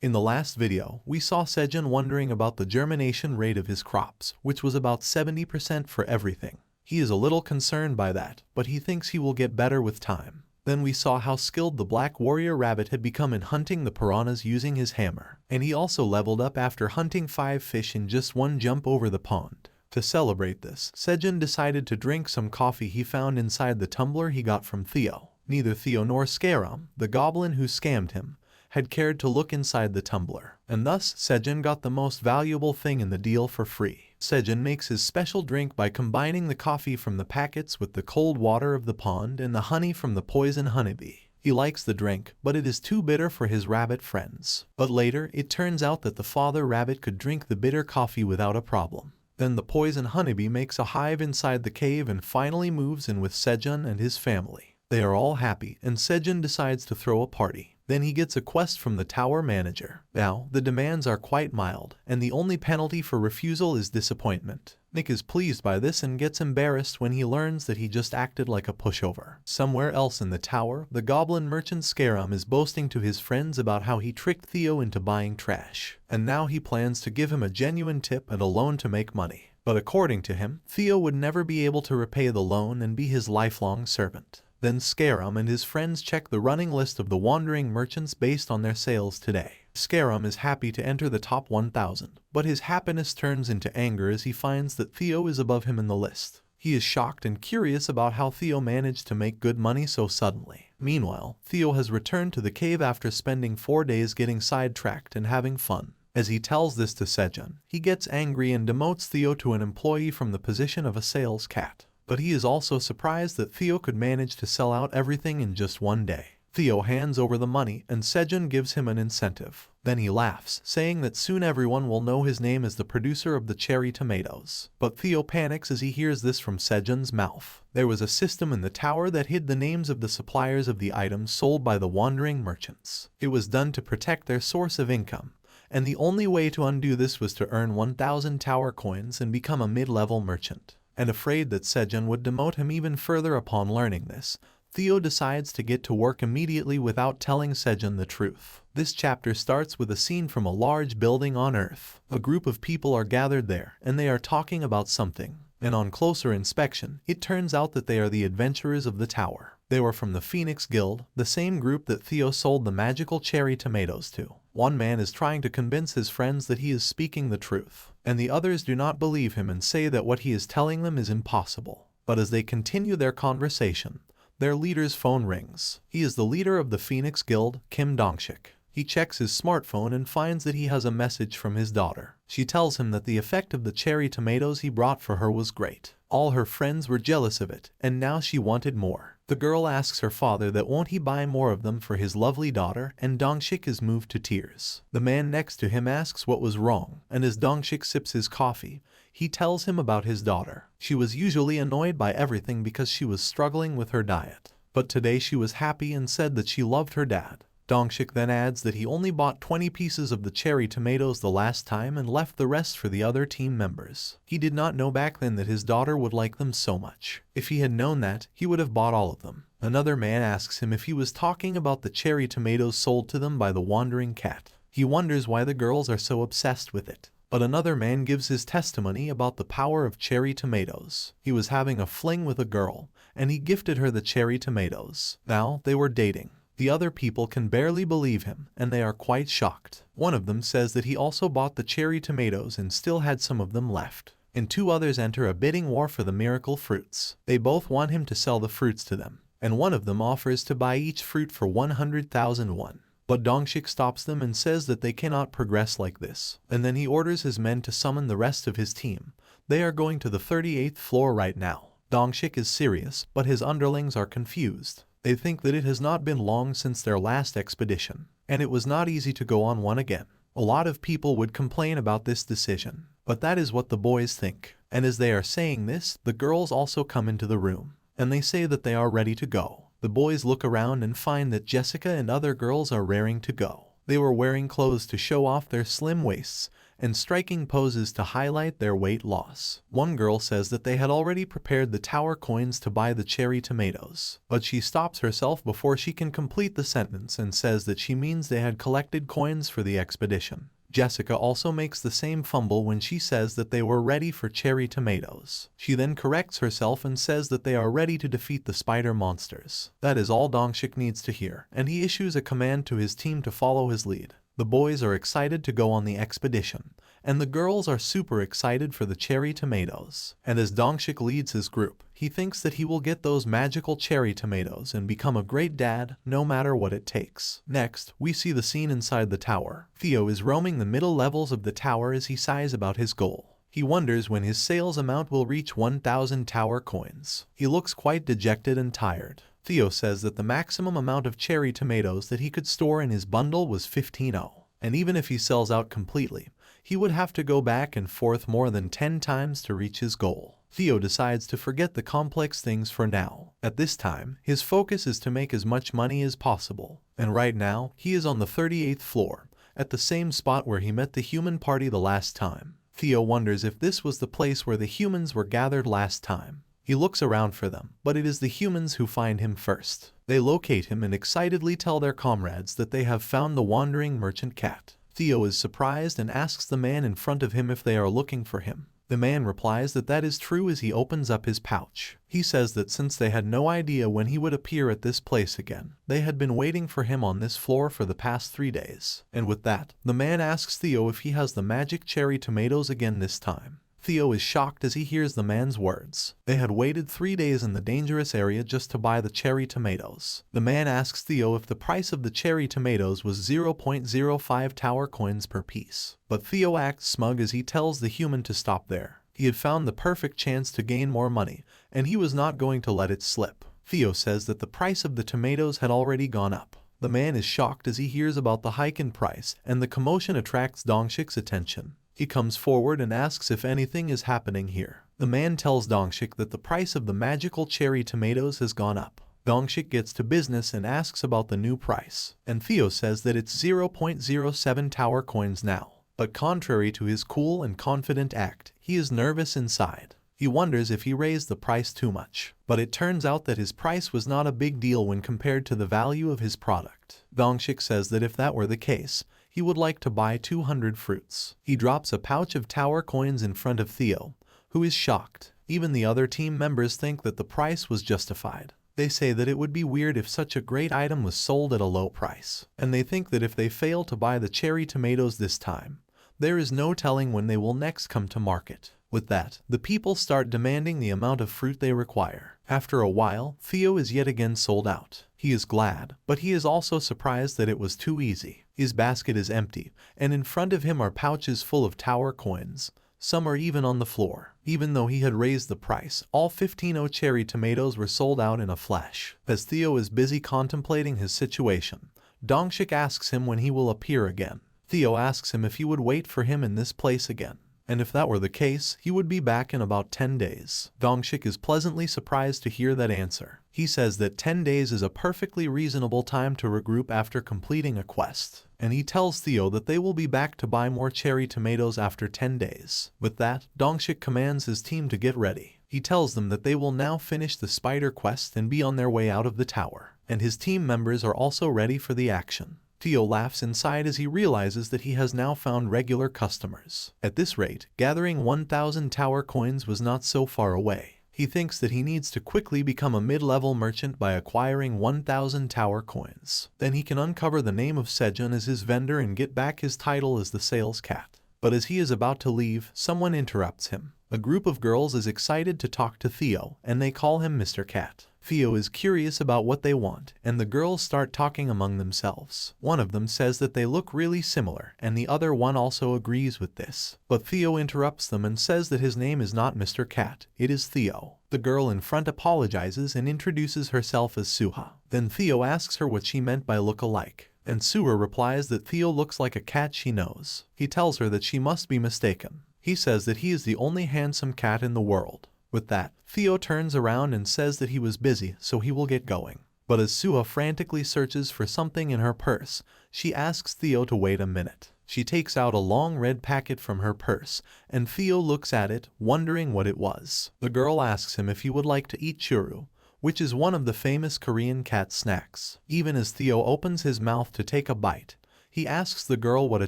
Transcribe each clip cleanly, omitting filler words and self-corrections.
In the last video, we saw Sejun wondering about the germination rate of his crops, which was about 70% for everything. He is a little concerned by that, but he thinks he will get better with time. Then we saw how skilled the black warrior rabbit had become in hunting the piranhas using his hammer, and he also leveled up after hunting 5 fish in just one jump over the pond. To celebrate this, Sejun decided to drink some coffee he found inside the tumbler he got from Theo. Neither Theo nor Scarum, the goblin who scammed him, had cared to look inside the tumbler, and thus Sejun got the most valuable thing in the deal for free. Sejun makes his special drink by combining the coffee from the packets with the cold water of the pond and the honey from the poison honeybee. He likes the drink, but it is too bitter for his rabbit friends. But later, it turns out that the father rabbit could drink the bitter coffee without a problem. Then the poison honeybee makes a hive inside the cave and finally moves in with Sejun and his family. They are all happy, and Sejun decides to throw a party. Then he gets a quest from the tower manager. Now, the demands are quite mild, and the only penalty for refusal is disappointment. Nick is pleased by this and gets embarrassed when he learns that he just acted like a pushover. Somewhere else in the tower, the goblin merchant Scarum is boasting to his friends about how he tricked Theo into buying trash, and now he plans to give him a genuine tip and a loan to make money. But according to him, Theo would never be able to repay the loan and be his lifelong servant. Then Scarum and his friends check the running list of the wandering merchants based on their sales today. Scarum is happy to enter the top 1,000, but his happiness turns into anger as he finds that Theo is above him in the list. He is shocked and curious about how Theo managed to make good money so suddenly. Meanwhile, Theo has returned to the cave after spending 4 days getting sidetracked and having fun. As he tells this to Sejun, he gets angry and demotes Theo to an employee from the position of a sales cat. But he is also surprised that Theo could manage to sell out everything in just 1 day. Theo hands over the money and Sejun gives him an incentive. Then he laughs, saying that soon everyone will know his name as the producer of the cherry tomatoes. But Theo panics as he hears this from Sejun's mouth. There was a system in the tower that hid the names of the suppliers of the items sold by the wandering merchants. It was done to protect their source of income, and the only way to undo this was to earn 1,000 tower coins and become a mid-level merchant. And afraid that Sejun would demote him even further upon learning this, Theo decides to get to work immediately without telling Sejun the truth. This chapter starts with a scene from a large building on Earth. A group of people are gathered there, and they are talking about something. And on closer inspection, it turns out that they are the adventurers of the tower. They were from the Phoenix Guild, the same group that Theo sold the magical cherry tomatoes to. One man is trying to convince his friends that he is speaking the truth, and the others do not believe him and say that what he is telling them is impossible. But as they continue their conversation, their leader's phone rings. He is the leader of the Phoenix Guild, Kim Dongshik. He checks his smartphone and finds that he has a message from his daughter. She tells him that the effect of the cherry tomatoes he brought for her was great. All her friends were jealous of it, and now she wanted more. The girl asks her father that won't he buy more of them for his lovely daughter, and Dongshik is moved to tears. The man next to him asks what was wrong, and as Dongshik sips his coffee, he tells him about his daughter. She was usually annoyed by everything because she was struggling with her diet. But today she was happy and said that she loved her dad. Dongshik then adds that he only bought 20 pieces of the cherry tomatoes the last time and left the rest for the other team members. He did not know back then that his daughter would like them so much. If he had known that, he would have bought all of them. Another man asks him if he was talking about the cherry tomatoes sold to them by the wandering cat. He wonders why the girls are so obsessed with it. But another man gives his testimony about the power of cherry tomatoes. He was having a fling with a girl, and he gifted her the cherry tomatoes. Now, they were dating. The other people can barely believe him, and they are quite shocked. One of them says that he also bought the cherry tomatoes and still had some of them left. And 2 others enter a bidding war for the miracle fruits. They both want him to sell the fruits to them, and one of them offers to buy each fruit for 100,000 won. But Dongshik stops them and says that they cannot progress like this. And then he orders his men to summon the rest of his team. They are going to the 38th floor right now. Dongshik is serious, but his underlings are confused. They think that it has not been long since their last expedition, and it was not easy to go on one again. A lot of people would complain about this decision, but that is what the boys think. And as they are saying this, the girls also come into the room, and they say that they are ready to go. The boys look around and find that Jessica and other girls are raring to go. They were wearing clothes to show off their slim waists and striking poses to highlight their weight loss. One girl says that they had already prepared the tower coins to buy the cherry tomatoes, but she stops herself before she can complete the sentence and says that she means they had collected coins for the expedition. Jessica also makes the same fumble when she says that they were ready for cherry tomatoes. She then corrects herself and says that they are ready to defeat the spider monsters. That is all Dongshik needs to hear, and he issues a command to his team to follow his lead. The boys are excited to go on the expedition, and the girls are super excited for the cherry tomatoes. And as Dongshik leads his group, he thinks that he will get those magical cherry tomatoes and become a great dad, no matter what it takes. Next, we see the scene inside the tower. Theo is roaming the middle levels of the tower as he sighs about his goal. He wonders when his sales amount will reach 1,000 tower coins. He looks quite dejected and tired. Theo says that the maximum amount of cherry tomatoes that he could store in his bundle was 15, and even if he sells out completely, he would have to go back and forth more than 10 times to reach his goal. Theo decides to forget the complex things for now. At this time, his focus is to make as much money as possible, and right now, he is on the 38th floor, at the same spot where he met the human party the last time. Theo wonders if this was the place where the humans were gathered last time. He looks around for them, but it is the humans who find him first. They locate him and excitedly tell their comrades that they have found the wandering merchant cat. Theo is surprised and asks the man in front of him if they are looking for him. The man replies that that is true as he opens up his pouch. He says that since they had no idea when he would appear at this place again, they had been waiting for him on this floor for the past 3 days. And with that, the man asks Theo if he has the magic cherry tomatoes again this time. Theo is shocked as he hears the man's words. They had waited 3 days in the dangerous area just to buy the cherry tomatoes. The man asks Theo if the price of the cherry tomatoes was 0.05 tower coins per piece. But Theo acts smug as he tells the human to stop there. He had found the perfect chance to gain more money, and he was not going to let it slip. Theo says that the price of the tomatoes had already gone up. The man is shocked as he hears about the hike in price, and the commotion attracts Dongshik's attention. He comes forward and asks if anything is happening here. The man tells Dongshik that the price of the magical cherry tomatoes has gone up. Dongshik gets to business and asks about the new price, and Theo says that it's 0.07 tower coins now. But contrary to his cool and confident act, he is nervous inside. He wonders if he raised the price too much, but it turns out that his price was not a big deal when compared to the value of his product. Dongshik says that if that were the case, he would like to buy 200 fruits. He drops a pouch of tower coins in front of Theo, who is shocked. Even the other team members think that the price was justified. They say that it would be weird if such a great item was sold at a low price, and they think that if they fail to buy the cherry tomatoes this time, there is no telling when they will next come to market. With that, the people start demanding the amount of fruit they require. After a while, Theo is yet again sold out. He is glad, but he is also surprised that it was too easy. His basket is empty, and in front of him are pouches full of tower coins. Some are even on the floor. Even though he had raised the price, all 15 cherry tomatoes were sold out in a flash. As Theo is busy contemplating his situation, Dongshik asks him when he will appear again. Theo asks him if he would wait for him in this place again, and if that were the case, he would be back in about 10 days. Dongshik is pleasantly surprised to hear that answer. He says that 10 days is a perfectly reasonable time to regroup after completing a quest, and he tells Theo that they will be back to buy more cherry tomatoes after 10 days. With that, Dongshik commands his team to get ready. He tells them that they will now finish the spider quest and be on their way out of the tower, and his team members are also ready for the action. Theo laughs inside as he realizes that he has now found regular customers. At this rate, gathering 1,000 tower coins was not so far away. He thinks that he needs to quickly become a mid-level merchant by acquiring 1,000 tower coins. Then he can uncover the name of Sejun as his vendor and get back his title as the sales cat. But as he is about to leave, someone interrupts him. A group of girls is excited to talk to Theo, and they call him Mr. Cat. Theo is curious about what they want, and the girls start talking among themselves. One of them says that they look really similar, and the other one also agrees with this. But Theo interrupts them and says that his name is not Mr. Cat, it is Theo. The girl in front apologizes and introduces herself as Suha. Then Theo asks her what she meant by look-alike, and Suha replies that Theo looks like a cat she knows. He tells her that she must be mistaken. He says that he is the only handsome cat in the world. With that, Theo turns around and says that he was busy, so he will get going. But as Suha frantically searches for something in her purse, She asks Theo to wait a minute. She takes out a long red packet from her purse, and Theo looks at it, wondering what it was. The girl asks him if he would like to eat churu, which is one of the famous Korean cat snacks. Even as Theo opens his mouth to take a bite, he asks the girl what a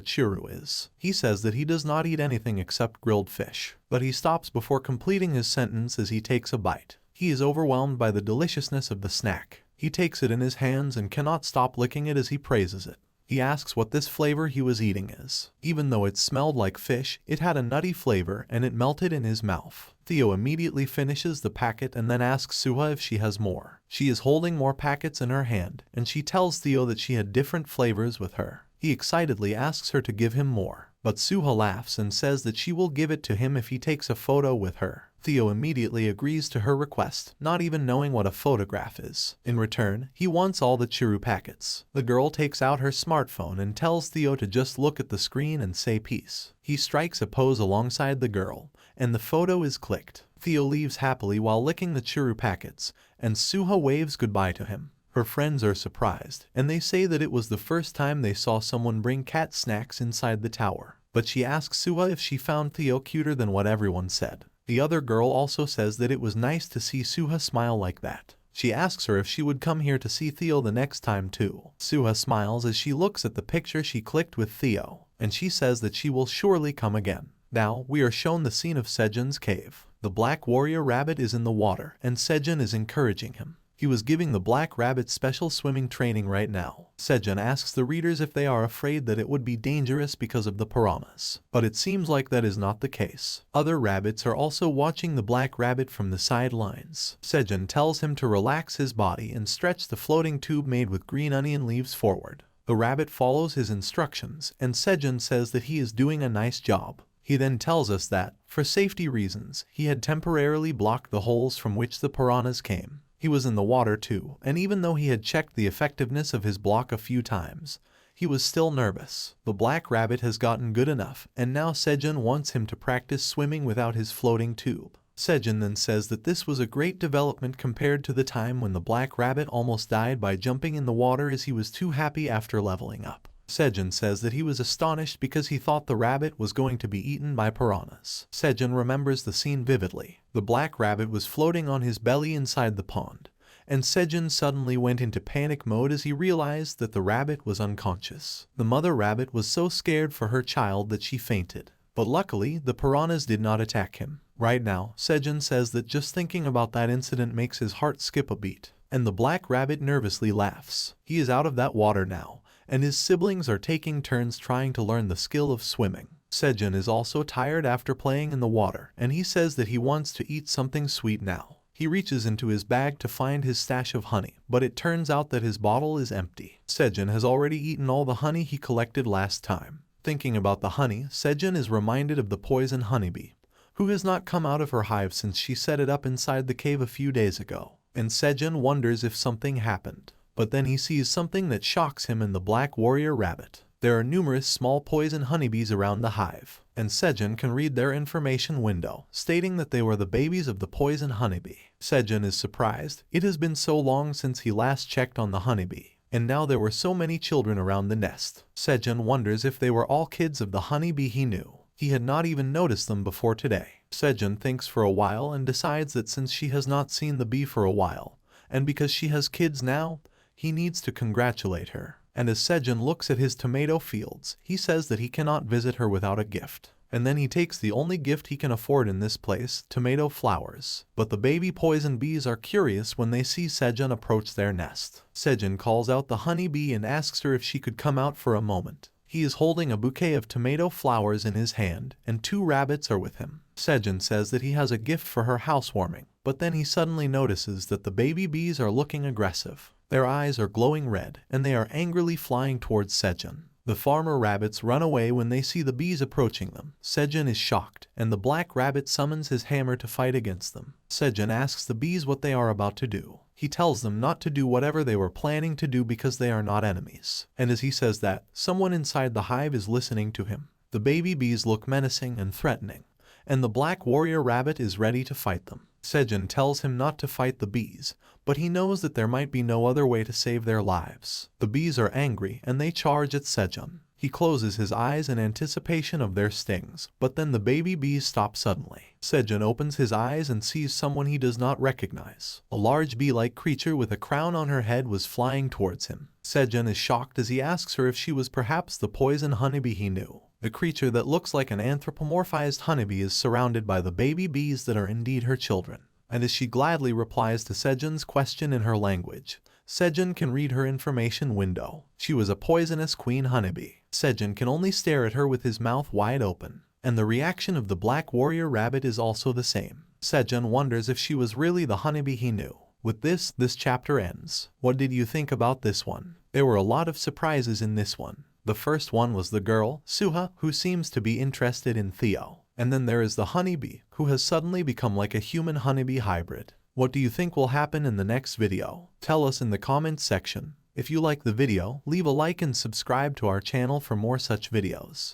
churu is. He says that he does not eat anything except grilled fish, but he stops before completing his sentence as he takes a bite. He is overwhelmed by the deliciousness of the snack. He takes it in his hands and cannot stop licking it as he praises it. He asks what this flavor he was eating is. Even though it smelled like fish, it had a nutty flavor and it melted in his mouth. Theo immediately finishes the packet and then asks Suha if she has more. She is holding more packets in her hand, and she tells Theo that she had different flavors with her. He excitedly asks her to give him more, but Suha laughs and says that she will give it to him if he takes a photo with her. Theo immediately agrees to her request, not even knowing what a photograph is. In return, he wants all the churu packets. The girl takes out her smartphone and tells Theo to just look at the screen and say peace. He strikes a pose alongside the girl, and the photo is clicked. Theo leaves happily while licking the churu packets, and Suha waves goodbye to him. Her friends are surprised, and they say that it was the first time they saw someone bring cat snacks inside the tower. But she asks Suha if she found Theo cuter than what everyone said. The other girl also says that it was nice to see Suha smile like that. She asks her if she would come here to see Theo the next time too. Suha smiles as she looks at the picture she clicked with Theo, and she says that she will surely come again. Now, we are shown the scene of Sejun's cave. The black warrior rabbit is in the water, and Sejun is encouraging him. He was giving the black rabbit special swimming training right now. Sejun asks the readers if they are afraid that it would be dangerous because of the piranhas. But it seems like that is not the case. Other rabbits are also watching the black rabbit from the sidelines. Sejun tells him to relax his body and stretch the floating tube made with green onion leaves forward. The rabbit follows his instructions, and Sejun says that he is doing a nice job. He then tells us that, for safety reasons, he had temporarily blocked the holes from which the piranhas came. He was in the water too, and even though he had checked the effectiveness of his block a few times, he was still nervous. The black rabbit has gotten good enough, and now Sejun wants him to practice swimming without his floating tube. Sejun then says that this was a great development compared to the time when the black rabbit almost died by jumping in the water as he was too happy after leveling up. Sejun says that he was astonished because he thought the rabbit was going to be eaten by piranhas. Sejun remembers the scene vividly. The black rabbit was floating on his belly inside the pond, and Sejun suddenly went into panic mode as he realized that the rabbit was unconscious. The mother rabbit was so scared for her child that she fainted. But luckily, the piranhas did not attack him. Right now, Sejun says that just thinking about that incident makes his heart skip a beat, and the black rabbit nervously laughs. He is out of that water now, and his siblings are taking turns trying to learn the skill of swimming. Sejun is also tired after playing in the water, and he says that he wants to eat something sweet now. He reaches into his bag to find his stash of honey, but it turns out that his bottle is empty. Sejun has already eaten all the honey he collected last time. Thinking about the honey, Sejun is reminded of the poison honeybee, who has not come out of her hive since she set it up inside the cave a few days ago. And Sejun wonders if something happened. But then he sees something that shocks him in the black warrior rabbit. There are numerous small poison honeybees around the hive, and Sejun can read their information window, stating that they were the babies of the poison honeybee. Sejun is surprised. It has been so long since he last checked on the honeybee, and now there were so many children around the nest. Sejun wonders if they were all kids of the honeybee he knew. He had not even noticed them before today. Sejun thinks for a while and decides that since she has not seen the bee for a while, and because she has kids now, he needs to congratulate her. And as Sejun looks at his tomato fields, he says that he cannot visit her without a gift. And then he takes the only gift he can afford in this place, tomato flowers. But the baby poison bees are curious when they see Sejun approach their nest. Sejun calls out the honey bee and asks her if she could come out for a moment. He is holding a bouquet of tomato flowers in his hand, and 2 rabbits are with him. Sejun says that he has a gift for her housewarming, but then he suddenly notices that the baby bees are looking aggressive. Their eyes are glowing red, and they are angrily flying towards Sejun. The farmer rabbits run away when they see the bees approaching them. Sejun is shocked, and the black rabbit summons his hammer to fight against them. Sejun asks the bees what they are about to do. He tells them not to do whatever they were planning to do because they are not enemies. And as he says that, someone inside the hive is listening to him. The baby bees look menacing and threatening, and the black warrior rabbit is ready to fight them. Sejun tells him not to fight the bees, but he knows that there might be no other way to save their lives. The bees are angry and they charge at Sejun. He closes his eyes in anticipation of their stings, but then the baby bees stop suddenly. Sejun opens his eyes and sees someone he does not recognize. A large bee-like creature with a crown on her head was flying towards him. Sejun is shocked as he asks her if she was perhaps the poison honeybee he knew. The creature that looks like an anthropomorphized honeybee is surrounded by the baby bees that are indeed her children. And as she gladly replies to Sejun's question in her language, Sejun can read her information window. She was a poisonous queen honeybee. Sejun can only stare at her with his mouth wide open. And the reaction of the black warrior rabbit is also the same. Sejun wonders if she was really the honeybee he knew. With this chapter ends. What did you think about this one? There were a lot of surprises in this one. The first one was the girl, Suha, who seems to be interested in Theo. And then there is the honeybee, who has suddenly become like a human honeybee hybrid. What do you think will happen in the next video? Tell us in the comments section. If you like the video, leave a like and subscribe to our channel for more such videos.